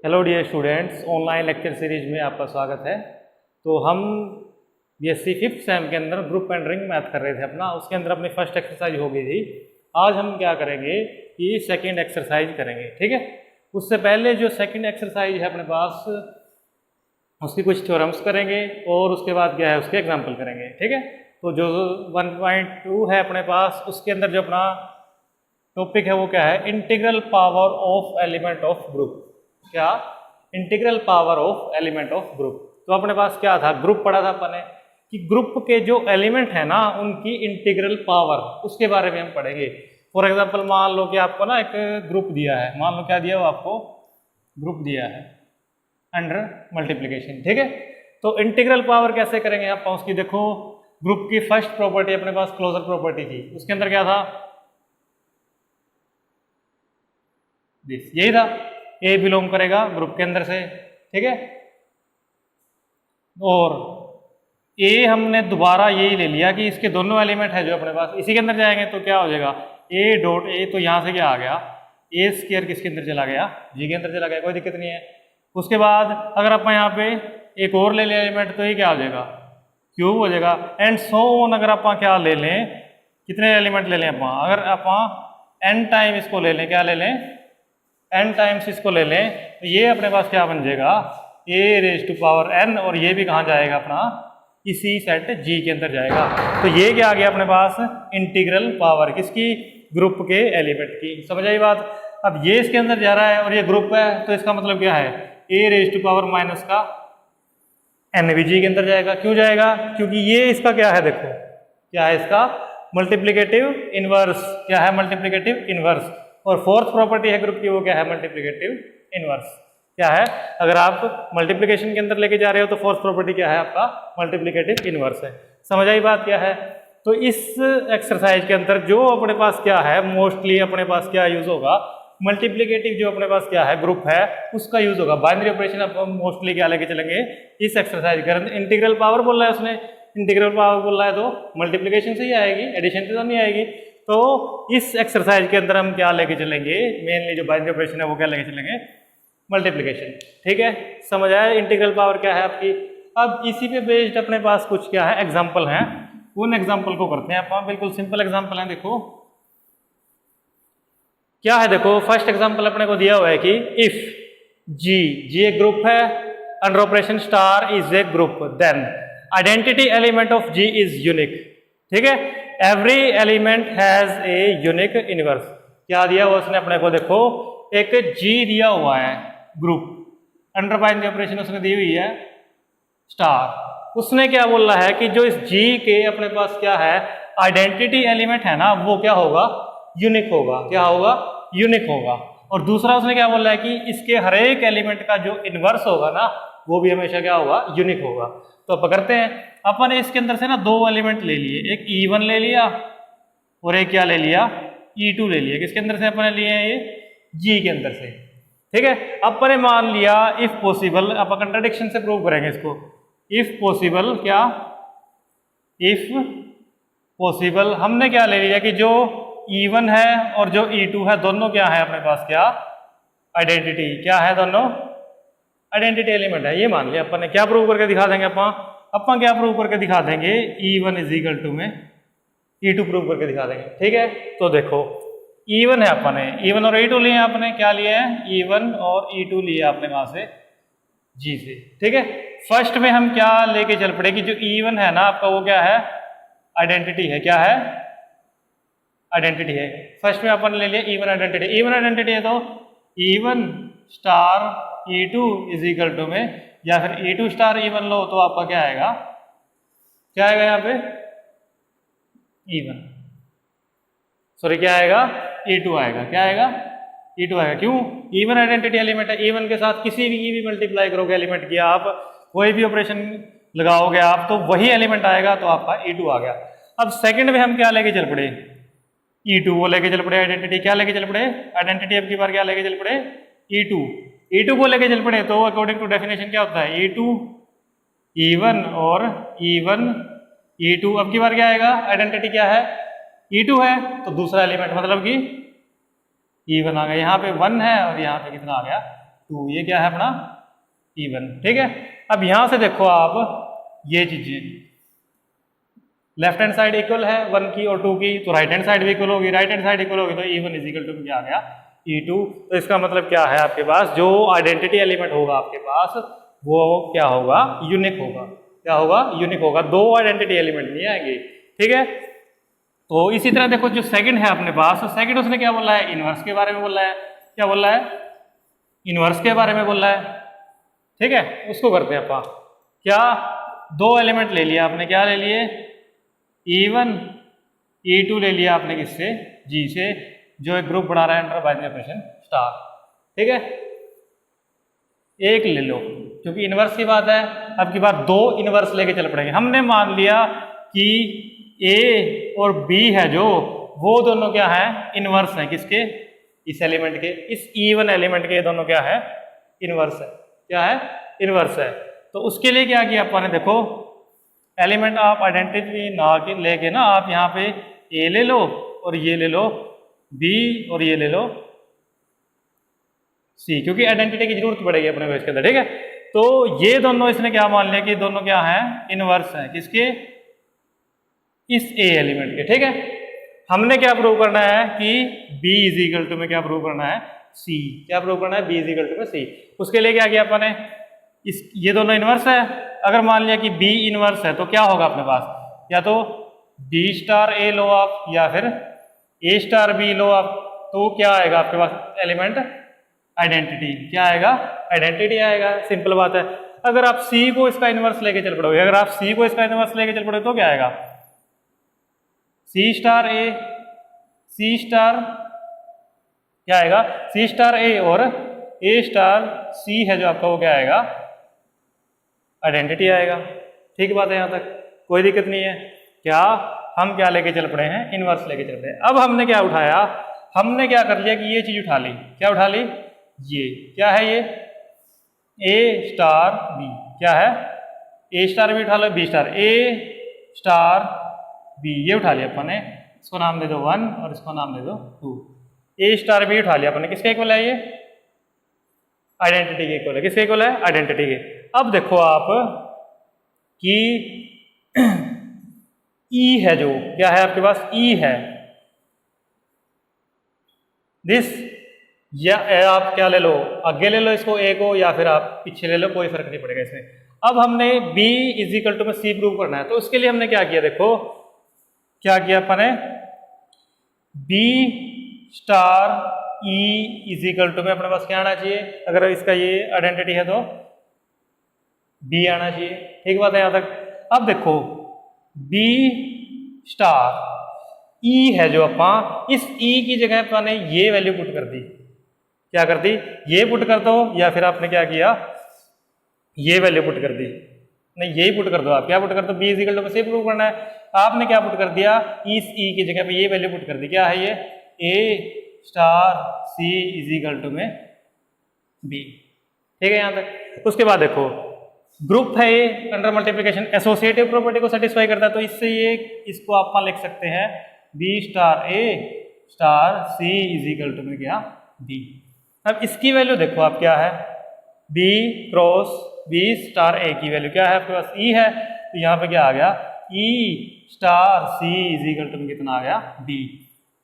Hello dear students, online lecture series में आपका स्वागत है। तो हम बीएससी फिफ्थ सेम के अंदर ग्रुप एंड रिंग मैथ कर रहे थे अपना, उसके अंदर अपनी फर्स्ट एक्सरसाइज हो गई थी। आज हम क्या करेंगे कि सेकंड एक्सरसाइज करेंगे, ठीक है। उससे पहले जो सेकंड एक्सरसाइज है अपने पास, उसकी कुछ थ्योरम्स करेंगे और उसके बाद क्या है उसके एग्जाम्पल करेंगे, ठीक है। तो जो 1.2 है अपने पास, उसके अंदर जो अपना टॉपिक है वो क्या है, integral power of element of group. क्या? Integral power of element of group. तो अपने पास क्या था, ग्रुप पढ़ा था अपने कि ग्रुप के जो एलिमेंट है ना उनकी इंटीग्रल पावर, उसके बारे में हम पढ़ेंगे। फॉर एग्जांपल मान लो कि आपको ना एक ग्रुप दिया है, मान लो क्या दिया हो आपको, ग्रुप दिया है अंडर मल्टीप्लीकेशन, ठीक है। तो इंटीग्रल पावर कैसे करेंगे आप उसकी, देखो ग्रुप की फर्स्ट प्रॉपर्टी अपने पास क्लोजर प्रॉपर्टी थी, उसके अंदर क्या था, यही था, ए बिलोंग करेगा ग्रुप के अंदर से, ठीक है। और ए हमने दोबारा यही ले लिया कि इसके दोनों एलिमेंट है जो अपने पास इसी के अंदर जाएंगे, तो क्या हो जाएगा ए डॉट ए, तो यहां से क्या आ गया, ए स्क्वायर किसके अंदर चला गया, जी के अंदर चला गया, कोई दिक्कत नहीं है। उसके बाद अगर आप यहाँ पे एक और ले लें एलिमेंट, तो ये क्या हो जाएगा, क्यूब हो जाएगा, एंड सो ऑन। अगर आप क्या ले लें, कितने एलिमेंट ले लें आप, अगर आप एन टाइम इसको ले लें, क्या ले लें, n टाइम्स इसको ले लें, तो ये अपने पास क्या बन जाएगा, a raise to power n, और ये भी कहाँ जाएगा अपना, इसी सेट g के अंदर जाएगा। तो ये क्या आ गया अपने पास, इंटीग्रल पावर किसकी, ग्रुप के एलिमेंट की। समझ आई बात। अब ये इसके अंदर जा रहा है और ये ग्रुप है, तो इसका मतलब क्या है, a raise to power minus का n भी g के अंदर जाएगा। क्यों जाएगा, क्योंकि ये इसका क्या है, देखो क्या है इसका मल्टीप्लीकेटिव इनवर्स। क्या है, मल्टीप्लीकेटिव इनवर्स। और फोर्थ प्रॉपर्टी है ग्रुप की, वो क्या है, मल्टीप्लीकेटिव इनवर्स। क्या है, अगर आप मल्टीप्लिकेशन के अंदर लेके जा रहे हो तो फोर्थ प्रॉपर्टी क्या है आपका, मल्टीप्लीकेटिव इनवर्स है। समझ आई बात क्या है। तो इस एक्सरसाइज के अंदर जो अपने पास क्या है, मोस्टली अपने पास क्या यूज होगा, मल्टीप्लीकेटिव जो अपने पास क्या है ग्रुप है उसका यूज होगा। बाइनरी ऑपरेशन अब मोस्टली क्या लेके चलेंगे इस एक्सरसाइज के अंदर। इंटीग्रल पावर बोल रहा है उसने, इंटीग्रल पावर बोल रहा है तो मल्टीप्लीकेशन से ही आएगी, एडिशन से तो नहीं आएगी। तो इस एक्सरसाइज के अंदर हम क्या लेके चलेंगे, मेनली जो बाइनरी ऑपरेशन है वो क्या लेके चलेंगे, मल्टीप्लिकेशन, ठीक है। समझ आया इंटीग्रल पावर क्या है आपकी। अब इसी पे बेस्ड अपने पास कुछ क्या है, एग्जांपल हैं, उन एग्जांपल को करते हैं आप। बिल्कुल सिंपल एग्जांपल है, देखो क्या है, देखो फर्स्ट एग्जांपल अपने को दिया हुआ है कि इफ जी एक ग्रुप है, under operation star is a group, then identity element of G is unique, ठीक है। Every element has a unique inverse. क्या दिया हुआ उसने अपने को, देखो एक जी दिया हुआ है ग्रुप, अंडर बाइनरी ऑपरेशन उसने दी हुई है स्टार। उसने क्या बोल रहा है कि जो इस जी के अपने पास क्या है आइडेंटिटी एलिमेंट है ना, वो क्या होगा, यूनिक होगा। क्या होगा, यूनिक होगा। और दूसरा उसने क्या बोल रहा है कि इसके हर एक एलिमेंट का जो इनवर्स होगा ना, वो भी हमेशा क्या होगा, यूनिक होगा। तो अब करते हैं, अपन इसके अंदर से ना दो एलिमेंट ले लिए, एक E1 ले लिया और एक क्या ले लिया, E2 ले लिया। किसके अंदर से अपन लिए हैं, ये G के अंदर से, ठीक है। अपन ने मान लिया इफ पॉसिबल, अपन कंट्राडिक्शन से प्रूव करेंगे इसको। इफ पॉसिबल, क्या, इफ पॉसिबल हमने क्या ले लिया कि जो E1 है और जो E2 है दोनों क्या है अपने पास, क्या आइडेंटिटी, क्या है, दोनों आइडेंटिटी एलिमेंट है। ये मान लिया अपन ने। क्या प्रूव करके दिखा देंगे अपन क्या प्रूव करके दिखा देंगे, E1 इज इक्वल टू में E2 प्रूव करके दिखा देंगे, ठीक है। तो देखो E1 है अपन ने, E1 और E2 लिए आपने, क्या लिए हैं, E1 और E2 लिए आपने वहां से G से, ठीक है। फर्स्ट में हम क्या लेके चल पड़े कि जो E1 है ना आपका, वो क्या है, आइडेंटिटी है। क्या है, आइडेंटिटी है। फर्स्ट में अपन ले लिया E1 आइडेंटिटी, E1 आइडेंटिटी है तो E1 star E2 is equal to में, या फिर E2 स्टार E1 लो तो आपका क्या आएगा, क्या आएगा यहाँ पे, E1, सॉरी क्या आएगा, E2 आएगा। क्या आएगा, E2 आएगा। क्यों, E1 आइडेंटिटी एलिमेंट है, E1 के साथ किसी भी मल्टीप्लाई करोगे एलिमेंट किया आप, कोई भी ऑपरेशन लगाओगे आप, तो वही एलिमेंट आएगा, तो आपका E2 आ गया। अब सेकंड में हम क्या लेके चल पड़े, E2 वो लेके चल पड़े आइडेंटिटी, क्या लेके चल पड़े, आइडेंटिटी अब की बार क्या लेके चल पड़े, E2 को लेके चल पड़े। तो अकॉर्डिंग टू डेफिनेशन क्या होता है, E2 E1 और E1 E2, अब की बार क्या आएगा, आइडेंटिटी क्या है, E2 है, तो दूसरा एलिमेंट मतलब कि E1 आ गया। यहाँ पे 1 है और यहाँ पे कितना आ गया, 2, ये क्या है अपना इवन। ठीक है, अब यहां से देखो आप ये चीजें, लेफ्ट हैंड साइड इक्वल है 1 की और 2 की, तो राइट हैंड साइड भी इक्वल होगी, राइट हैंड साइड इक्वल होगी तो E1 इजिकल टू क्या आ गया E2। तो इसका मतलब क्या है, आपके पास जो आइडेंटिटी एलिमेंट होगा आपके पास वो क्या होगा, यूनिक होगा। क्या होगा, यूनिक होगा, दो आइडेंटिटी एलिमेंट नहीं आएंगे। ठीक है, तो इसी तरह देखो जो सेकंड है अपने पास, सेकंड उसने क्या बोला है, इनवर्स के बारे में बोला है। क्या बोला है, इनवर्स के बारे में बोला है। ठीक है, उसको करते हैं अपन। क्या, दो एलिमेंट ले लिया आपने, क्या ले लिए, E1 E2 ले लिया आपने किससे, G से, जो एक ग्रुप बना रहा है अंडर बाइनरी ऑपरेशन स्टार। ठीक है, एक ले लो क्योंकि इनवर्स की बात है। अब की बार दो इनवर्स लेके चल पड़ेंगे। हमने मान लिया कि A और B है जो, वो दोनों क्या है, इनवर्स है किसके, इस एलिमेंट के, इस E1 एलिमेंट के, ये दोनों क्या है, इनवर्स है। क्या है, इनवर्स है। तो उसके लिए क्या किया अपन ने, देखो एलिमेंट आप आइडेंटिटी ना लेके ना आप यहाँ पे A ले लो और ये ले लो B और ये ले लो C, क्योंकि आइडेंटिटी की जरूरत पड़ेगी अपने को इसके अंदर। ठीक है, तो ये दोनों इसने क्या मान लिया कि दोनों क्या है, इनवर्स है किसके, इस A एलिमेंट के। ठीक है, हमने क्या प्रूव करना है कि B इज इक्वल टू में क्या प्रूव करना है, C। क्या प्रूव करना है, B इज इक्वल टू में C। उसके लिए क्या किया अपन ने, इस ये दोनों इनवर्स है। अगर मान लिया कि B इनवर्स है तो क्या होगा अपने पास, या तो B स्टार A लो आप या फिर A स्टार B लो आप, तो क्या आएगा आपके पास एलिमेंट, आइडेंटिटी। क्या आएगा, आइडेंटिटी आएगा। सिंपल बात है। अगर आप C को इसका इनवर्स लेके चल पड़ोगे, अगर आप C को इसका इनवर्स लेके चल पड़ोगे तो क्या आएगा, C star A, C star क्या आएगा, C स्टार A और A स्टार C है जो आपका, वो क्या आएगा, आइडेंटिटी आएगा। ठीक बात है, यहां तक कोई दिक्कत नहीं है। क्या, हम क्या लेके चल पड़े हैं, इनवर्स लेके चल पड़े हैं। अब हमने क्या उठाया, हमने क्या कर लिया कि ये चीज उठा ली। क्या उठा ली, ये क्या है, ये A स्टार B। क्या है, A स्टार B उठा लो, B star A star B, ये उठा लिया अपन ने। इसको नाम दे दो 1 और इसको नाम दे दो 2। A स्टार B उठा लिया अपन ने, किसके इक्वल है ये, आइडेंटिटी के इक्वल है। किसके इक्वल है, आइडेंटिटी के। अब देखो आप कि E है जो, क्या है आपके पास, E है दिस, या आप क्या ले लो, आगे ले लो इसको A को, या फिर आप पीछे ले लो, कोई फर्क नहीं पड़ेगा इसमें। अब हमने B इज इक्वल टू में C प्रूव करना है, तो उसके लिए हमने क्या किया, देखो क्या किया अपन ने, B star E is equal to में अपने पास क्या आना चाहिए, अगर इसका ये आइडेंटिटी है तो B आना चाहिए। ठीक बात है यहां तक। अब देखो B स्टार E है जो, अपन इस E की जगह अपन ने ये वैल्यू पुट कर दी। क्या कर दी, ये पुट कर दो, या फिर आपने क्या किया, ये वैल्यू पुट कर दी, नहीं यही पुट कर दो आप। क्या पुट कर दो, B इज इक्वल टू में C प्रूव करना है, आपने क्या पुट कर दिया, इस E की जगह पे ये वैल्यू पुट कर दी। क्या है ये, A star C is equal to में B। ठीक है यहां तक। उसके बाद देखो ग्रुप है ये, अंडर मल्टीप्लिकेशन एसोसिएटिव प्रॉपर्टी को सेटिस्फाई करता है, तो इससे ये, इसको आप लिख सकते हैं B star A star C is equal to में क्या, B। अब इसकी वैल्यू देखो आप क्या है, B cross B star A की वैल्यू क्या है आपके पास, E है, तो यहाँ पे क्या आ गया, E star C is equal to में कितना आ गया, B।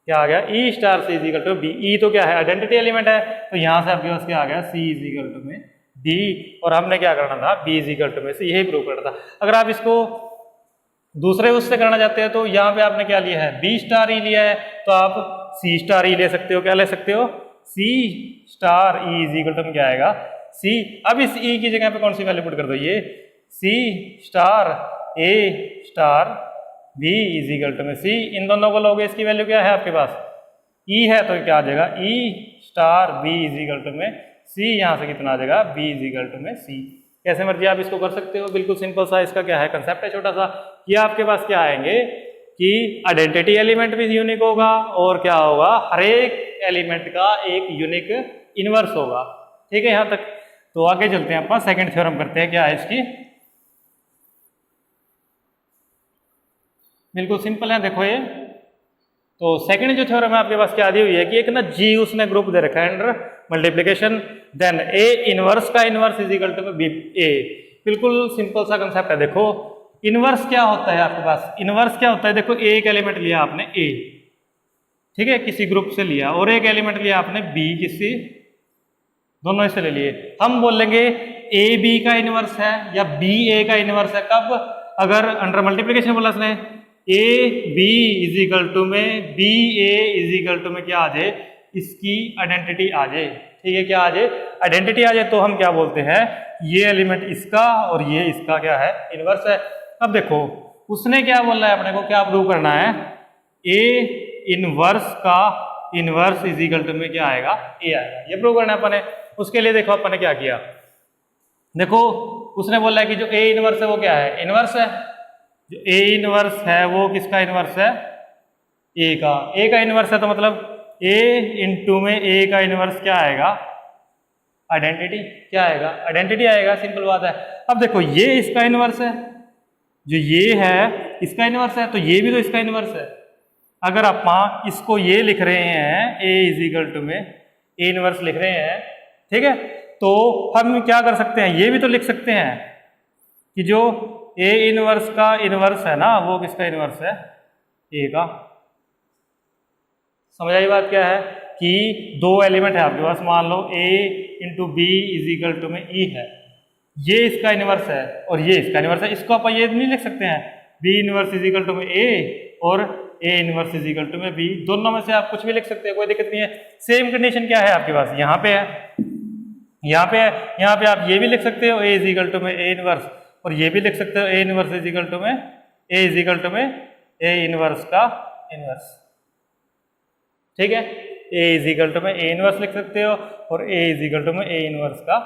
क्या आ गया, E star C is equal to B। E तो क्या है, आइडेंटिटी एलिमेंट है, तो यहाँ से आपके पास क्या आ गया, C इज इक्वल टू में D, और हमने क्या करना था, B इज इक्वल टू में C, यही प्रूव करना था। अगर आप इसको दूसरे उससे करना चाहते हैं तो यहाँ पे आपने क्या लिया है, B स्टार E लिया है, तो आप C स्टार E ले सकते हो। क्या ले सकते हो, C star E is equal to में क्या आएगा, C। अब इस E की जगह पे कौन सी वैल्यू पुट कर दो, ये C star A star B is equal to में C। इन दोनों को लोगे, इसकी वैल्यू क्या है आपके पास, E है, तो क्या आ जाएगा, E star B is equal to में C। यहाँ से कितना आ जाएगा, B इज इक्वल टू में C। कैसे मर्जी आप इसको कर सकते हो, बिल्कुल सिंपल सा इसका क्या है, कंसेप्ट है छोटा सा। ये आपके पास क्या आएंगे कि आइडेंटिटी एलिमेंट भी यूनिक होगा, और क्या होगा, हर एक एलिमेंट का एक यूनिक इनवर्स होगा। ठीक है यहाँ तक। तो आगे चलते हैं, अपन सेकंड थ्योरम करते हैं। क्या है इसकी, बिल्कुल सिंपल है। देखो ये तो सेकंड जो थ्योरम है आपके पास क्या दी हुई है कि एक ना जी उसने ग्रुप दे रखा है under multiplication, then A inverse का inverse is equal to B A. बिल्कुल सिंपल सा कंसेप्ट है। देखो इनवर्स क्या होता है आपके पास, इनवर्स क्या होता है, देखो एक एलिमेंट लिया आपने ए, ठीक है, किसी ग्रुप से लिया, और एक एलिमेंट लिया आपने बी, किसी दोनों इससे ले लिए। हम बोलेंगे ए बी का इनवर्स है या बी ए का इनवर्स है कब, अगर अंडर मल्टीप्लिकेशन बोला उसने A B is equal to में B A is equal to में क्या आ जाए, इसकी आइडेंटिटी आ जाए, ठीक है, क्या आ जाए, आइडेंटिटी आ जाए, तो हम क्या बोलते हैं, ये एलिमेंट इसका और ये इसका क्या है, इनवर्स है। अब देखो उसने क्या बोला है अपने को, क्या प्रूव करना है, ए इनवर्स का इनवर्स इज इक्वल टू में क्या आएगा, ए आएगा, ये प्रूव करना है अपने। उसके लिए देखो अपन ने क्या किया, देखो उसने बोला है कि जो ए इनवर्स है वो क्या है, इनवर्स है, जो ए इनवर्स है वो किसका इनवर्स है, ए का, ए का इनवर्स है, तो मतलब ए इंटू में ए का इनवर्स क्या आएगा, आइडेंटिटी, क्या आएगा, आइडेंटिटी आएगा, सिंपल बात है। अब देखो ये इसका इनवर्स है, जो ये है इसका इनवर्स है, तो ये भी तो इसका इनवर्स है। अगर आप इसको ये लिख रहे हैं ए इज इक्वल टू में ए इनवर्स लिख रहे हैं, ठीक है, तो हम क्या कर सकते हैं, ये भी तो लिख सकते हैं कि जो ए इनवर्स का इनवर्स है ना वो किसका इनवर्स है, ए का। समझ आई बात क्या है कि दो एलिमेंट है आपके पास, मान लो A into B is equal to में ई है, ये इसका इनवर्स है और ये इसका इनवर्स है, इसको आप ये नहीं लिख सकते हैं B inverse is equal to में ए और A inverse is equal to में बी, दोनों में से आप कुछ भी लिख सकते हैं, कोई दिक्कत नहीं है। सेम कंडीशन क्या है आपके पास, यहाँ पे है, यहाँ पे है, यहाँ पे आप ये भी लिख सकते हो ए इज इक्वल टू में ए इनवर्स, और ये भी लिख सकते हो A inverse is equal to में ए इज इक्वल टू में ए इनवर्स का इनवर्स, ठीक है, ए इज इक्वल टू में ए इनवर्स लिख सकते हो और ए इज इक्वल टू में ए इनवर्स का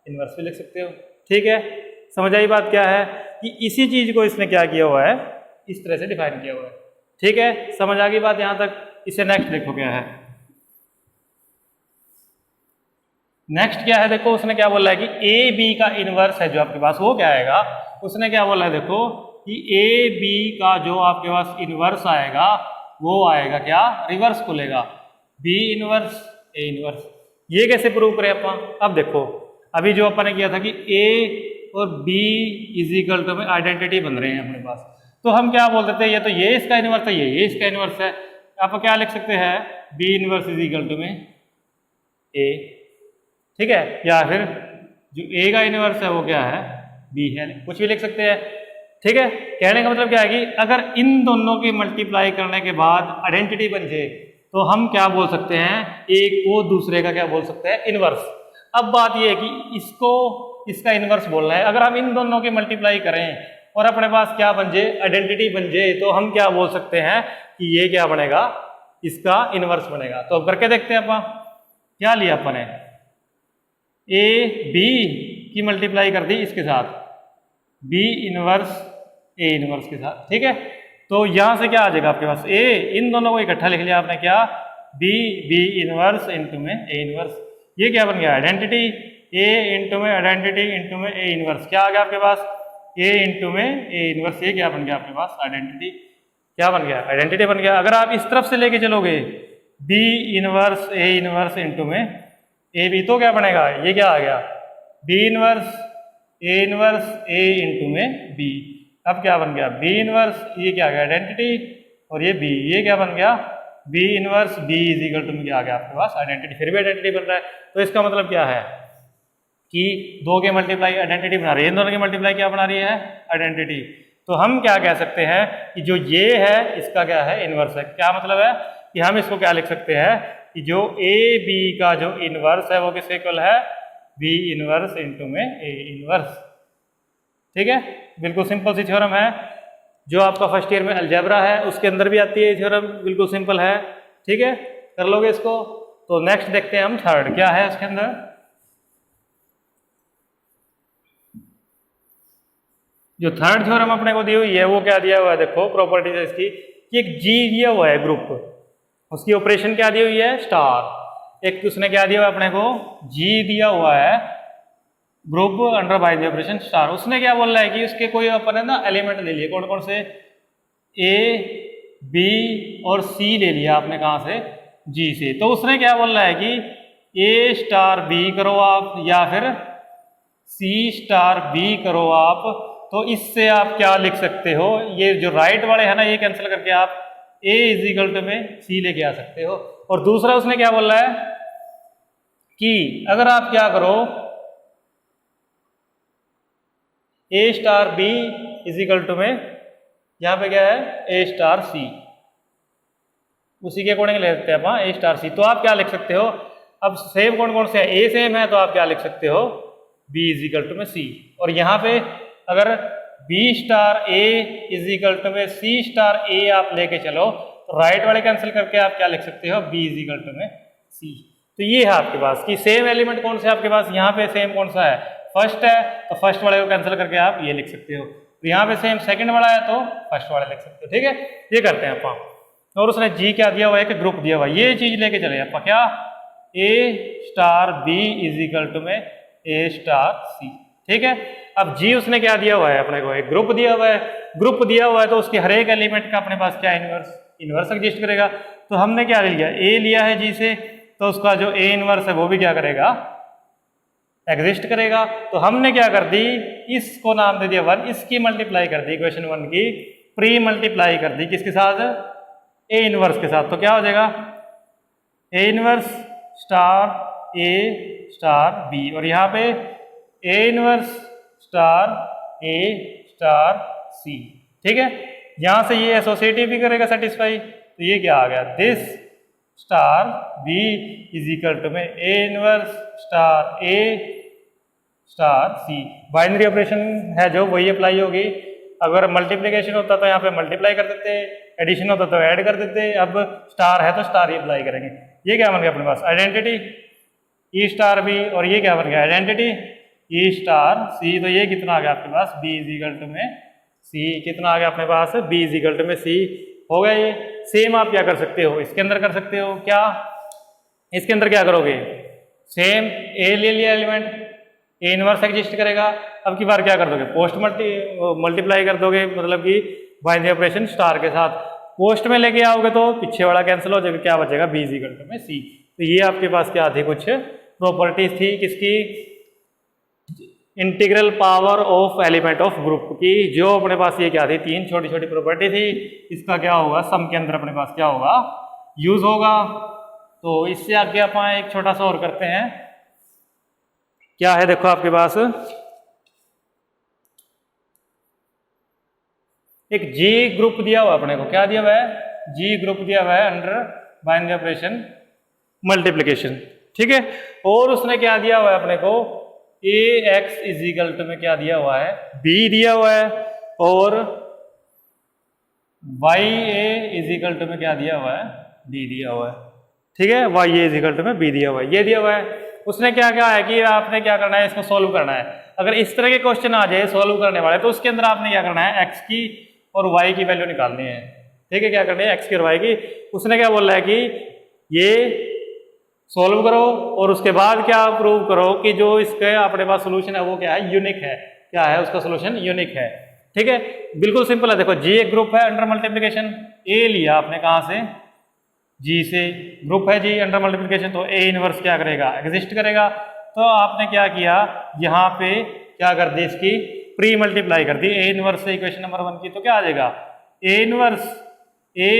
इनवर्स भी लिख सकते हो, ठीक है। समझ आई बात क्या है कि इसी चीज को इसने क्या किया हुआ है, इस तरह से डिफाइन किया हुआ है, ठीक है, समझ आ गई बात यहां तक। इसे नेक्स्ट देखो क्या है, नेक्स्ट क्या है, देखो उसने क्या बोला है कि ए बी का इनवर्स है जो आपके पास, वो क्या आएगा, उसने क्या बोला है, देखो कि ए बी का जो आपके पास इनवर्स आएगा वो आएगा क्या, रिवर्स को लेगा, बी इनवर्स ए इनवर्स। ये कैसे प्रूव करें अपन, अब देखो अभी जो अपन ने किया था कि ए और बी इज इक्वल टू में आइडेंटिटी बन रहे हैं अपने पास, तो हम क्या बोल देते हैं, ये तो ये इसका इनवर्स है, ये इसका इनवर्स है, आप क्या लिख सकते हैं, B inverse is equal to में ए, ठीक है, या फिर जो ए का इनवर्स है वो क्या है, बी है, कुछ भी लिख सकते हैं, ठीक है। कहने का मतलब क्या है कि अगर इन दोनों की मल्टीप्लाई करने के बाद आइडेंटिटी बन जाए तो हम क्या बोल सकते हैं, एक को दूसरे का क्या बोल सकते हैं, इनवर्स। अब बात यह है कि इसको इसका इनवर्स बोलना है, अगर हम इन दोनों की मल्टीप्लाई करें और अपने पास क्या बन जाए, आइडेंटिटी बन जाए, तो हम क्या बोल सकते हैं कि ये क्या बनेगा, इसका इनवर्स बनेगा। तो अब करके देखते हैं अपन, क्या लिया अपन ने, ए बी की मल्टीप्लाई कर दी इसके साथ, बी इनवर्स ए इनवर्स के साथ, ठीक है, तो यहां से क्या आ जाएगा आपके पास, ए, इन दोनों को इकट्ठा लिख लिया आपने, क्या, बी इनवर्स इंटू में ए इनवर्स, ये क्या बन गया, आइडेंटिटी, ए इंटू में आइडेंटिटी इंटू में ए इनवर्स, क्या आ गया आपके पास, ए इंटू में ए इनवर्स, ये क्या बन गया आपके पास, आइडेंटिटी, क्या बन गया, आइडेंटिटी बन गया। अगर आप इस तरफ से लेके चलोगे B inverse A inverse into में ए बी, तो क्या बनेगा, ये क्या आ गया, बी इनवर्स ए इंटू में बी, अब क्या बन गया, बी इनवर्स, ये क्या आ गया, आइडेंटिटी, और ये बी, ये क्या बन गया, B inverse B is equal to में क्या आ गया आपके पास, आइडेंटिटी, फिर भी आइडेंटिटी बन रहा है। तो इसका मतलब क्या है कि दो के मल्टीप्लाई आइडेंटिटी बना रही है, इन दोनों की मल्टीप्लाई क्या बना रही है, आइडेंटिटी। तो हम क्या कह सकते हैं कि जो ये है इसका क्या है, इनवर्स है। क्या मतलब है कि हम इसको क्या लिख सकते हैं कि जो ए बी का जो इनवर्स है वो किसके इक्वल है, बी इनवर्स इंटू में ए इनवर्स, ठीक है। बिल्कुल सिंपल सी थ्योरम है, जो आपका फर्स्ट ईयर में अलजेब्रा है उसके अंदर भी आती है ये थ्योरम, बिल्कुल सिंपल है, ठीक है, कर लोगे इसको। तो नेक्स्ट देखते हैं हम थर्ड, क्या है उसके अंदर, जो थर्ड थ्योरम अपने को दी हुई है वो क्या दिया हुआ है, देखो प्रॉपर्टीज है इसकी कि एक जी दिया हुआ है ग्रुप, उसकी ऑपरेशन क्या दी हुई है, स्टार। एक उसने क्या दिया हुआ है अपने को, जी दिया हुआ है group under by the operation star. उसने क्या बोल रहा है कि उसके कोई अपन है ना एलिमेंट ले लिए, कौन कौन से, ए बी और सी ले लिया आपने कहाँ से, जी से। तो उसने क्या बोल रहा है कि ए स्टार बी करो आप या फिर सी स्टार बी करो आप। तो इससे आप क्या लिख सकते हो, ये जो राइट वाले है ना ये कैंसिल करके आप ए इज इक्वल टू में सी लेके आ सकते हो। और दूसरा उसने क्या बोला है कि अगर आप क्या करो A star B is equal to में यहाँ पे क्या है ए स्टार सी, उसी के अकॉर्डिंग ले सकते हैं आप ए स्टार सी। तो आप क्या लिख सकते हो, अब सेम कौन कौन से है, ए सेम है तो आप क्या लिख सकते हो बी इज इक्वल टू में सी। और यहाँ पे अगर B star A is equal to में सी स्टार ए आप लेके चलो तो राइट वाले कैंसिल करके आप क्या लिख सकते हो बी इज इक्वल टू में सी। तो ये है आपके पास कि सेम एलिमेंट कौन सा है आपके पास, यहाँ पे सेम कौन सा है फर्स्ट है तो फर्स्ट वाले को कैंसिल करके आप ये लिख सकते हो। तो यहाँ पे सेम सेकंड वाला है तो फर्स्ट वाला लिख सकते हो। ठीक है, ये करते हैं आप। और उसने जी क्या दिया हुआ है कि ग्रुप दिया हुआ है, ये चीज लेके चले आप क्या A star B is equal to में ए स्टार सी। ठीक है, अब जी उसने क्या दिया हुआ है अपने को, एक ग्रुप दिया हुआ है। ग्रुप दिया हुआ है तो उसके हर एक एलिमेंट का अपने पास क्या इनवर्स एग्जिस्ट करेगा। तो हमने क्या लिया ए लिया है जी से, तो उसका जो ए इनवर्स है वो भी क्या करेगा एग्जिस्ट करेगा। तो हमने क्या कर दी, इसको नाम दे दिया 1, इसकी मल्टीप्लाई कर दी इक्वेशन 1 की प्री मल्टीप्लाई कर दी किसके साथ ए इनवर्स के साथ। तो क्या हो जाएगा A inverse star A star B, और यहाँ पे A inverse star A star C. ठीक है, यहाँ से ये एसोसिएटिव भी करेगा सेटिस्फाई। तो ये क्या आ गया this star B is equal to में A inverse star A star C. Binary operation है जो वही अप्लाई होगी। अगर मल्टीप्लिकेशन होता तो यहाँ पे मल्टीप्लाई कर देते, एडिशन होता तो ऐड कर देते, अब स्टार है तो स्टार ही अप्लाई करेंगे। ये क्या बन गया अपने पास आइडेंटिटी ई स्टार बी, और ये क्या बन गया आइडेंटिटी ई स्टार सी। तो ये कितना आ गया आपके पास बी इज इक्वल टू में सी, कितना आ गया अपने पास बी इज इक्वल टू में सी हो गया। ये सेम आप क्या कर सकते हो इसके अंदर कर सकते हो, क्या इसके अंदर क्या करोगे सेम ए ले लिया एलिमेंट, ए इनवर्स एग्जिस्ट करेगा। अब की बार क्या कर दोगे पोस्ट मल्टीप्लाई कर दोगे, मतलब कि बाइनरी ऑपरेशन स्टार के साथ पोस्ट में लेके आओगे तो पीछे वाला कैंसिल हो जाएगा, क्या बचेगा बी इज इक्वल टू में सी। तो ये आपके पास क्या थी कुछ प्रॉपर्टीज थी किसकी, integral power of element of group की। जो अपने पास ये क्या थी तीन छोटी छोटी प्रॉपर्टी थी, इसका क्या होगा सम के अंदर अपने पास क्या होगा यूज होगा। तो इससे आगे अपन एक छोटा सा और करते हैं, क्या है देखो आपके पास एक जी ग्रुप दिया हुआ अपने को, क्या दिया हुआ है जी ग्रुप दिया हुआ है अंडर बाइनरी ऑपरेशन मल्टीप्लिकेशन। ठीक है, और उसने क्या दिया हुआ है अपने को ए एक्स इज इक्वल टू में क्या दिया हुआ है बी दिया हुआ है, और Y A is equal to में क्या दिया हुआ है डी दिया हुआ है। ठीक है, Y A is equal to में बी दिया हुआ है, ये दिया हुआ है। उसने क्या कहा है कि आपने क्या करना है इसको सॉल्व करना है। अगर इस तरह के क्वेश्चन आ जाए सॉल्व करने वाले तो उसके अंदर आपने क्या करना है एक्स की और वाई की वैल्यू निकालनी है। ठीक है, क्या करनी है एक्स की और वाई की। उसने क्या बोल रहा है कि ये सॉल्व करो और उसके बाद क्या प्रूव करो कि जो इसके अपने पास सोल्यूशन है वो क्या है यूनिक है, क्या है उसका सोल्यूशन यूनिक है। ठीक है, बिल्कुल सिंपल है। देखो जी एक ग्रुप है अंडर मल्टीप्लिकेशन, ए लिया आपने कहाँ से जी से, ग्रुप है जी अंडर मल्टीप्लिकेशन, तो ए इनवर्स क्या करेगा एग्जिस्ट करेगा। तो आपने क्या किया यहाँ पे क्या कर दी इसकी प्री मल्टीप्लाई कर दी ए इनवर्स से इक्वेशन नंबर 1 की। तो क्या आ जाएगा A inverse A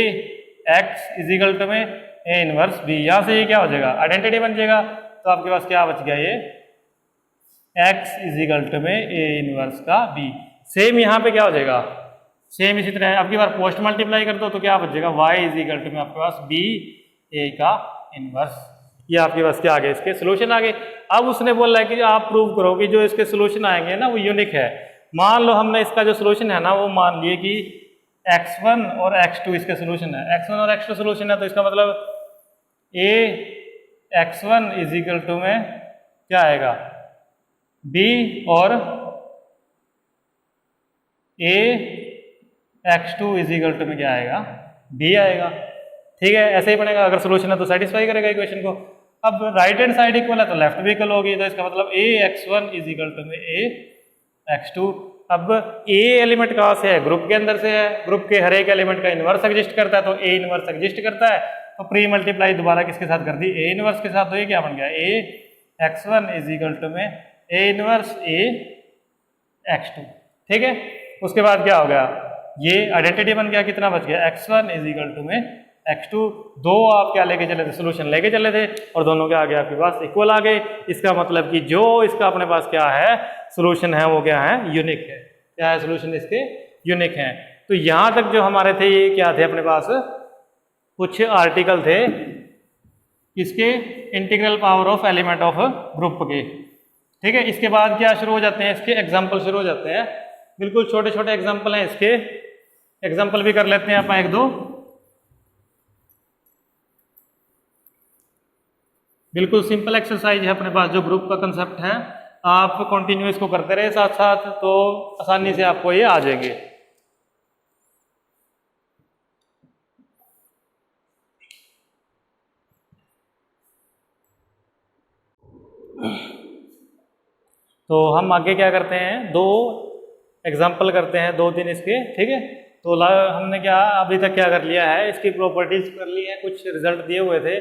X is equal to में ए इनवर्स बी। यहाँ से ये क्या हो जाएगा आइडेंटिटी बन जाएगा। तो आपके पास क्या बच गया ये एक्स इज इक्वल टू में ए इनवर्स का बी। सेम यहाँ पे क्या हो जाएगा सेम इसी तरह आपकी बार पोस्ट मल्टीप्लाई कर दो तो क्या बचेगा y इज इक्वल टू में आपके पास b a का इनवर्स। ये आपके पास क्या आ गया इसके सोल्यूशन आ गए। अब उसने बोला है कि आप प्रूव करो कि जो इसके सोल्यूशन आएंगे ना वो यूनिक है। मान लो हमने इसका जो सोल्यूशन है ना वो मान लिए कि x1 और x2 इसके सोल्यूशन है, x1 और x2 सोल्यूशन है। तो इसका मतलब a x1 is equal to में क्या आएगा b और a x2 is equal to में क्या आएगा b आएगा। ठीक है, ऐसे ही बनेगा। अगर सोल्यूशन है तो सेटिस्फाई करेगा इक्वेशन को। अब राइट हैंड साइड इक्वल है तो लेफ्ट भी इक्वल होगी। तो इसका मतलब a x1 is equal to में a x2 अब ए एलिमेंट कहाँ से है, ग्रुप के अंदर से है, ग्रुप के हर एक एलिमेंट का इनवर्स एग्जिस्ट करता है, तो ए इनवर्स एग्जिस्ट करता है, तो प्री मल्टीप्लाई दोबारा किसके साथ कर दी, ए इनवर्स के साथ, तो ये क्या बन गया, ए x1 इज इक्वल टू में ए इनवर्स ए x2। ठीक है, उसके बाद क्या हो गया, ये आइडेंटिटी बन गया, कितना बच गया, x1 इज इक्वल टू में x2। दो आप क्या लेके चले थे, सोल्यूशन लेके चले थे, और दोनों के आगे आपके पास इक्वल आ गए। इसका मतलब कि जो इसका अपने पास क्या है, सोल्यूशन है, वो क्या है, यूनिक है। क्या है, सोल्यूशन इसके यूनिक है। तो यहां तक जो हमारे थे, ये क्या थे अपने पास, कुछ आर्टिकल थे इसके integral power of element of group के। ठीक है, इसके बाद क्या शुरू हो जाते हैं, इसके एग्जाम्पल शुरू हो जाते हैं। बिल्कुल छोटे छोटे एग्जाम्पल हैं इसके, एग्जाम्पल भी कर लेते हैं आप एक दो। बिल्कुल सिंपल एक्सरसाइज है अपने पास, जो ग्रुप का कंसेप्ट है, आप कंटिन्यू इसको करते रहे साथ साथ, तो आसानी से आपको ये आ जाएंगे। तो हम आगे क्या करते हैं, दो एग्जाम्पल करते हैं, दो तीन इसके। ठीक है, तो हमने क्या अभी तक क्या कर लिया है, इसकी प्रॉपर्टीज कर ली है, कुछ रिजल्ट दिए हुए थे।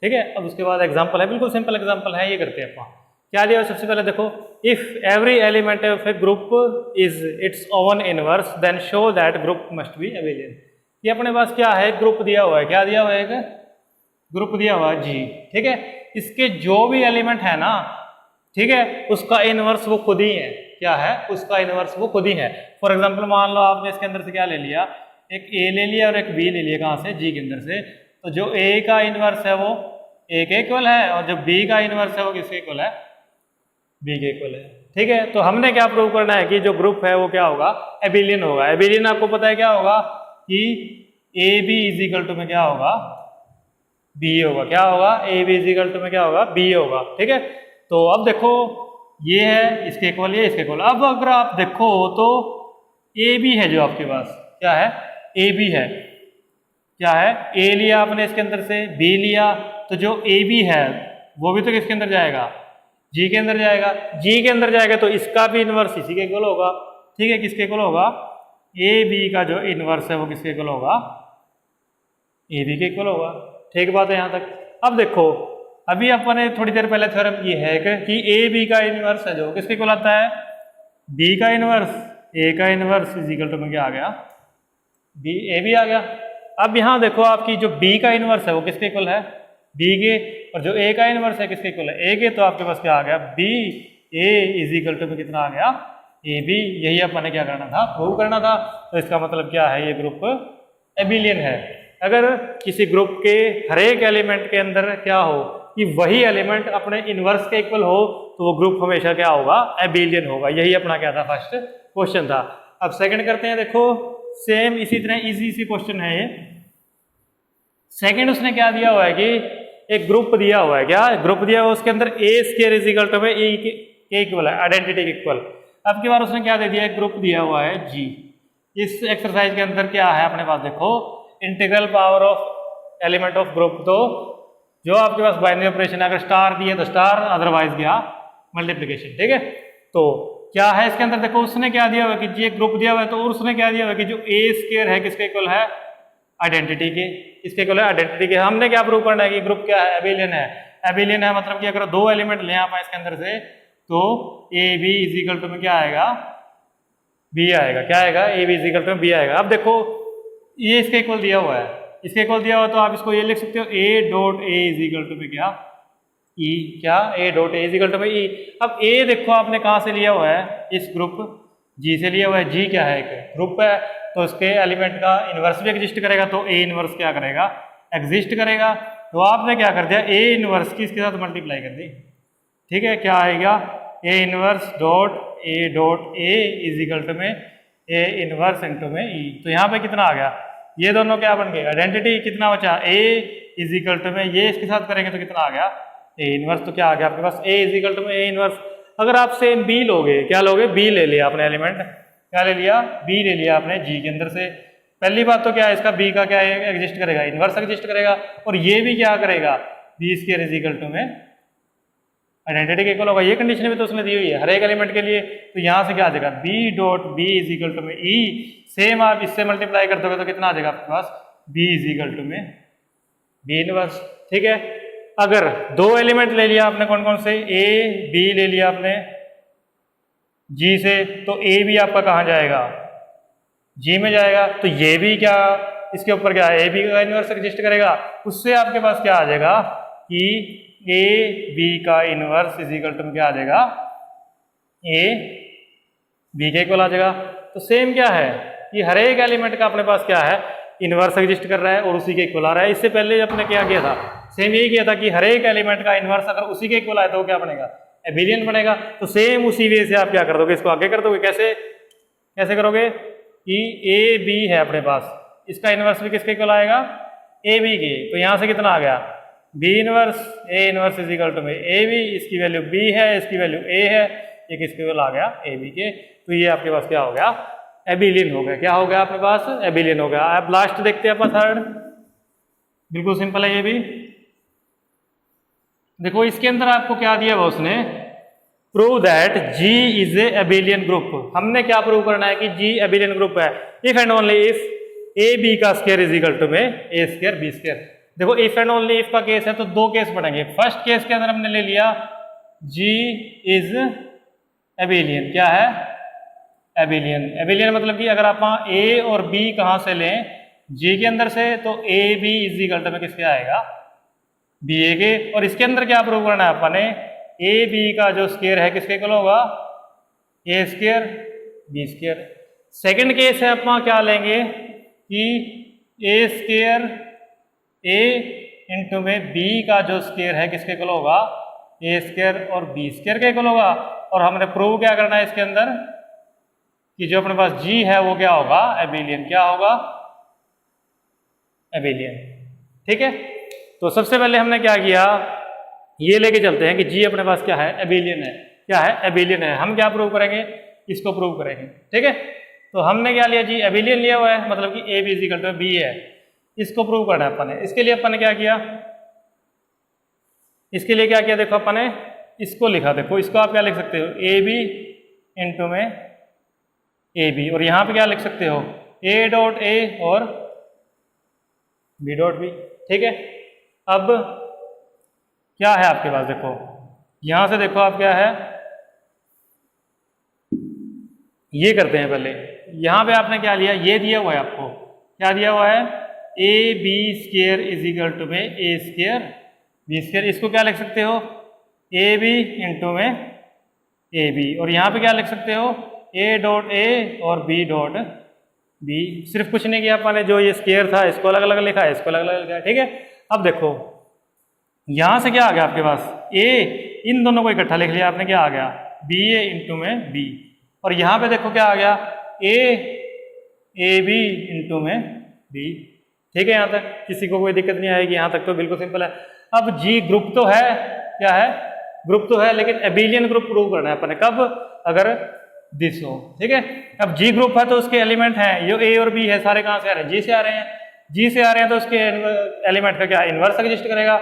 ठीक है, अब उसके बाद एग्जाम्पल है, बिल्कुल सिंपल एग्जाम्पल है, ये करते हैं अपन। क्या दिया है, सबसे पहले देखो, if every element of a group is its own inverse then show that group must be abelian. ये अपने पास क्या है, ग्रुप दिया हुआ है, क्या दिया हुआ है, एक ग्रुप दिया हुआ है जी। ठीक है, इसके जो भी एलिमेंट है ना, ठीक है, उसका इनवर्स वो खुद ही है। क्या है, उसका इनवर्स वो खुद ही है। फॉर एग्जाम्पल मान लो आपने इसके अंदर से क्या ले लिया, एक ए ले लिया और एक बी ले लिया, कहाँ से, जी के अंदर से। तो जो ए का इनवर्स है वो ए के इक्वल है, और जो बी का इनवर्स है वो किसके इक्वल है, बी के इक्वल है। ठीक है, तो हमने क्या प्रूव करना है कि जो ग्रुप है वो क्या होगा, एबिलियन होगा। एबिलियन आपको पता है क्या होगा, कि A B is equal to में क्या होगा, बी होगा। क्या होगा, A B is equal to में क्या होगा, बी होगा। ठीक है, तो अब देखो ये है इसके इक्वल, ये इसके इक्वल। अब अगर आप देखो तो ए बी है जो आपके पास, क्या है, ए बी है। क्या है, ए लिया आपने इसके अंदर से, बी लिया, तो जो ए बी है वो भी तो किसके अंदर जाएगा, जी के अंदर जाएगा। जी के अंदर जाएगा तो इसका भी इनवर्स इसी के इक्वल होगा। ठीक है, किसके इक्वल होगा, ए बी का जो इनवर्स है वो किसके इक्वल होगा, ए बी के इक्वल होगा। ठीक बात है यहाँ तक। अब देखो, अभी अपने थोड़ी देर पहले थ्योरम ये है कि ए बी का इनवर्स है जो किसके इक्वल आता है, बी का इनवर्स, ए का इनवर्स इज इक्वल टू में क्या आ गया, बी ए बी आ गया। अब यहाँ देखो आपकी जो बी का इनवर्स है वो किसके इक्वल है, बी के, और जो ए का इनवर्स है किसके इक्वल है, ए के। तो आपके पास क्या आ गया, B A is equal to में कितना आ गया, ए बी। यही अपने क्या करना था, प्रूव करना था। तो इसका मतलब क्या है, ये ग्रुप एबिलियन है। अगर किसी ग्रुप के हर एक एलिमेंट के अंदर क्या हो कि वही एलिमेंट अपने इनवर्स के इक्वल हो, तो वो ग्रुप हमेशा क्या होगा, एबिलियन होगा। यही अपना क्या था, फर्स्ट क्वेश्चन था। अब सेकंड करते हैं, देखो सेम इसी तरह इजी सी क्वेश्चन है ये। सेकंड उसने क्या दिया हुआ है कि एक ग्रुप दिया हुआ है, क्या ग्रुप दिया हुआ है, उसके अंदर ए स्क्वायर इज इक्वल टू में ए के इक्वल है, आइडेंटिटी के इक्वल। अब की बार उसने क्या दे दिया, एक ग्रुप दिया हुआ है जी। इस एक्सरसाइज के अंदर क्या है अपने पास, देखो integral power of element of group. तो जो आपके पास बाइनरी ऑपरेशन है, अगर स्टार दिए तो स्टार, अदरवाइज गया मल्टीप्लिकेशन। ठीक है, तो क्या है इसके अंदर, देखो उसने क्या दिया हुआ है कि जी एक ग्रुप दिया हुआ है, तो उसने क्या दिया हुआ है कि जो ए स्क्वायर है किसके इक्वल है, आइडेंटिटी के, इसके इक्वल है आइडेंटिटी के। हमने क्या प्रूव करना है कि ग्रुप क्या है, एबिलियन है। एबिलियन है मतलब कि अगर दो एलिमेंट लें आप इसके अंदर से, तो A B is equal to में क्या आएगा, बी आएगा। क्या आएगा, A B is equal to में बी आएगा। अब देखो ये इसके इक्वल दिया हुआ है, इसके इक्वल दिया हुआ, तो आप इसको ये लिख सकते हो, A dot A is equal to में क्या, ई, क्या A dot A is equal to में ई। अब ए देखो आपने कहाँ से लिया हुआ है, इस ग्रुप जी से लिया हुआ है। जी क्या है, एक ग्रुप है, तो उसके एलिमेंट का इनवर्स भी एग्जिस्ट करेगा, तो ए इनवर्स क्या करेगा, एग्जिस्ट करेगा। तो आपने क्या कर दिया, ए इनवर्स की इसके साथ मल्टीप्लाई कर दी। ठीक है, क्या आएगा, A inverse dot A is equal to में ए इनवर्स इंटू में ई। तो यहाँ पे कितना आ गया, ये दोनों क्या बन गए, आइडेंटिटी। कितना बचा, ए इज इक्वल टू में, ये इसके साथ करेंगे तो कितना आ गया, ए इनवर्स। तो क्या आ गया आपके पास, ए इज इक्वल टू में ए इनवर्स। अगर आप सेम बी लोगे, क्या लोगे, बी ले लिया आपने एलिमेंट, क्या ले लिया, बी ले लिया आपने जी के अंदर से। पहली बात तो क्या है, इसका बी का क्या एग्जिस्ट करेगा, इनवर्स एग्जिस्ट करेगा। और ये भी क्या करेगा, B square is equal to में आइडेंटिटी के इक्वल होगा, ये कंडीशन भी तो उसने दी हुई है हर एक एलिमेंट के लिए। तो यहाँ से क्या आ जाएगा, B dot B is equal to में ई, सेम आप इससे मल्टीप्लाई करते हो तो कितना आ जाएगा आपके पास, बी इज इक्वल टू में बी इनवर्स। ठीक है, अगर दो एलिमेंट ले लिया आपने, कौन कौन से, ए बी ले लिया आपने जी से, तो ए बी आपका कहाँ जाएगा, जी में जाएगा। तो ये भी क्या, इसके ऊपर क्या है, ए बी का इनवर्स एग्जिस्ट करेगा, उससे आपके पास क्या आ जाएगा कि ए बी का इनवर्स इज इक्वल टू क्या आ जाएगा, ए बी के इक्वल आ जाएगा। तो सेम क्या है कि हर एक एलिमेंट का अपने पास क्या है, इनवर्स एग्जिस्ट कर रहा है और उसी के इक्वल आ रहा है। इससे पहले अपने क्या किया था, सेम यही किया था कि हर एक एलिमेंट का इनवर्स अगर उसी के इक्वल आए तो क्या बनेगा, एबिलियन बनेगा। तो सेम उसी वे से आप क्या कर दोगे, इसको आगे कर दोगे। कैसे कैसे करोगे कि ए बी है अपने पास, इसका इनवर्स भी किसके इक्वल आएगा, ए बी के। तो यहाँ से कितना आ गया, B inverse A inverse is equal to में ए बी, इसकी वैल्यू बी है, इसकी वैल्यू ए है, ये किसके इक्वल आ गया, ए बी के। तो ये आपके पास क्या हो गया, एबिलियन हो गया। क्या हो गया आपके पास, एबिलियन हो गया। अब लास्ट देखते हैं अपन थर्ड, बिल्कुल सिंपल है ये भी। देखो इसके अंदर आपको क्या दिया हुआ उसने, prove that G is a abelian group. हमने क्या प्रूव करना है कि G एबिलियन ग्रुप है if and only if A B का स्क्वायर इज इक्वल टू में ए स्क्वायर बी स्क्वायर। देखो इफ एंड ओनली इफ का केस है तो दो केस पढ़ेंगे। फर्स्ट केस के अंदर हमने ले लिया G इज एबिलियन, क्या है, एबिलियन। एबिलियन मतलब कि अगर आप ए और बी कहां से लें, G के अंदर से, तो A B is equal to में किसके आएगा, बी ए के। और इसके अंदर क्या प्रूव करना है अपन ने, ए बी का जो स्क्वायर है किसके इक्वल होगा, A square B square. Second case है अपन क्या लेंगे कि ए स्क्वायर ए इंटू में बी का जो स्क्वायर है किसके इक्वल होगा, ए स्क्वायर और बी स्क्वायर के इक्वल होगा। और हमने प्रूव क्या करना है इसके अंदर कि जो अपने पास जी है वो क्या होगा, एबिलियन। क्या होगा, एबिलियन। ठीक है, तो सबसे पहले हमने क्या किया, ये लेके चलते हैं कि जी अपने पास क्या है, एबिलियन है। क्या है, एबिलियन है। हम क्या प्रूव करेंगे, इसको प्रूव करेंगे। ठीक है, तो हमने क्या लिया, जी एबिलियन लिया हुआ है, मतलब कि A B is equal to B है। इसको प्रूव करना है अपन ने। इसके लिए अपन ने क्या किया, इसके लिए क्या किया, देखो अपन ने इसको लिखा। देखो इसको आप क्या लिख सकते हो, ए बी इंटू में ए बी, और यहाँ पे क्या लिख सकते हो, ए डॉट ए और बी डॉट बी। ठीक है, अब क्या है आपके पास, देखो यहां से देखो आप क्या है, ये करते हैं पहले। यहां पे आपने क्या लिया, ये दिया हुआ है आपको, क्या दिया हुआ है, A B square is equal to में ए स्क्वायर बी स्क्वायर। इसको क्या लिख सकते हो, ए बी इंटू में ए बी, और यहाँ पे क्या लिख सकते हो, ए डॉट ए और बी डॉट बी। सिर्फ कुछ नहीं किया आपने, जो ये स्क्वायर था इसको अलग अलग लिखा है, इसको अलग अलग लिखा है। ठीक है, अब देखो यहां से क्या आ गया आपके पास, ए, इन दोनों को इकट्ठा लिख लिया आपने, क्या आ गया, बी ए इंटू में बी। और यहां पे देखो क्या आ गया, ए बी इंटू में बी। ठीक है, यहां तक किसी को कोई दिक्कत नहीं आएगी, यहां तक तो बिल्कुल सिंपल है। अब जी ग्रुप तो है, क्या है, ग्रुप तो है, लेकिन एबिलियन ग्रुप प्रूव करना है अपने, कब, अगर दिस हो। ठीक है, अब जी ग्रुप है तो उसके एलिमेंट हैं, जो ए और बी है सारे कहां से आ रहे हैं, जी से आ रहे हैं। जी से आ रहे हैं तो उसके एलिमेंट का क्या, इनवर्स एग्जिस्ट करेगा।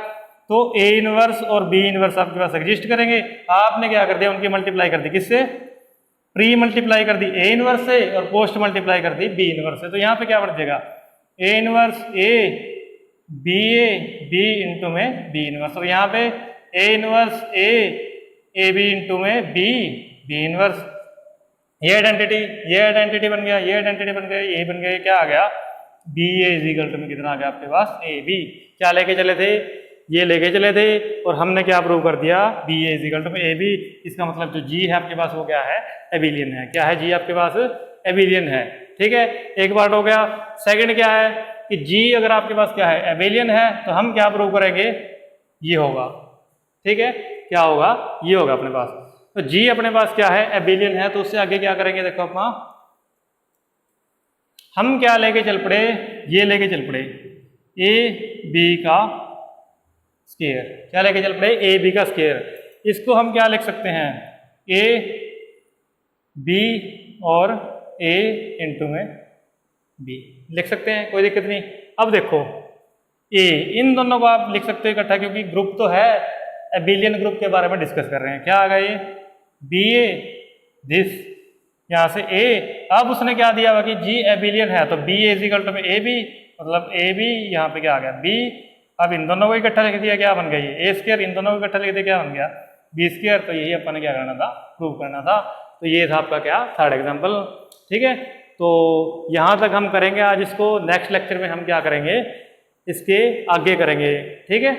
तो ए इनवर्स और बी इनवर्स आपके पास एग्जिस्ट करेंगे। आपने क्या कर दिया, उनकी मल्टीप्लाई कर दी, किससे, प्री मल्टीप्लाई कर दी ए इनवर्स से, और पोस्ट मल्टीप्लाई कर दी बी इनवर्स से। तो यहाँ पे क्या बन जाएगा, A inverse A B into में बी इनवर्स, और यहाँ पे A inverse A B into में बी इनवर्स। ये आइडेंटिटी बन गया, ये आइडेंटिटी बन गया, ये बन गया, क्या आ गया, B A is equal to में कितना आ गया आपके पास, ए बी। क्या लेके चले थे, ये लेके चले थे, और हमने क्या प्रूव कर दिया, B A is equal to में ए बी। इसका मतलब जो जी है आपके पास वो क्या है, एबिलियन है। क्या है, जी आपके पास एबिलियन है। ठीक है, एक पार्ट हो गया। सेकंड क्या है कि जी अगर आपके पास क्या है, एबिलियन है, तो हम क्या प्रूव करेंगे, ये होगा। ठीक है, क्या होगा, ये होगा अपने पास। तो जी अपने पास क्या है, एबिलियन है, तो उससे आगे क्या करेंगे, देखो अपना हम क्या लेके चल पड़े, ये लेके चल पड़े ए बी का स्क्वायर। क्या लेके चल पड़े, ए बी का स्क्वायर। इसको हम क्या लिख सकते हैं, ए बी और ए इंटू में बी लिख सकते हैं, कोई दिक्कत नहीं। अब देखो ए, इन दोनों को आप लिख सकते हो इकट्ठा, क्योंकि ग्रुप तो है, एबिलियन ग्रुप के बारे में डिस्कस कर रहे हैं। क्या आ गया ये, बी ए दिस, यहाँ से ए, अब उसने क्या दिया हुआ कि जी एबिलियन है तो बी इजिकल टू में ए बी, मतलब ए बी यहाँ पे क्या आ गया बी। अब इन दोनों को इकट्ठा लिख दिया, क्या बन गया ये ए स्क्वायर, इन दोनों को इकट्ठा लिख दिया क्या बन गया बी स्क्वायर। तो यही अपन ने क्या करना था, प्रूव करना था। तो ये था आपका क्या थर्ड एग्जाम्पल। ठीक है, तो यहाँ तक हम करेंगे आज इसको। नेक्स्ट लेक्चर में हम क्या करेंगे, इसके आगे करेंगे। ठीक है।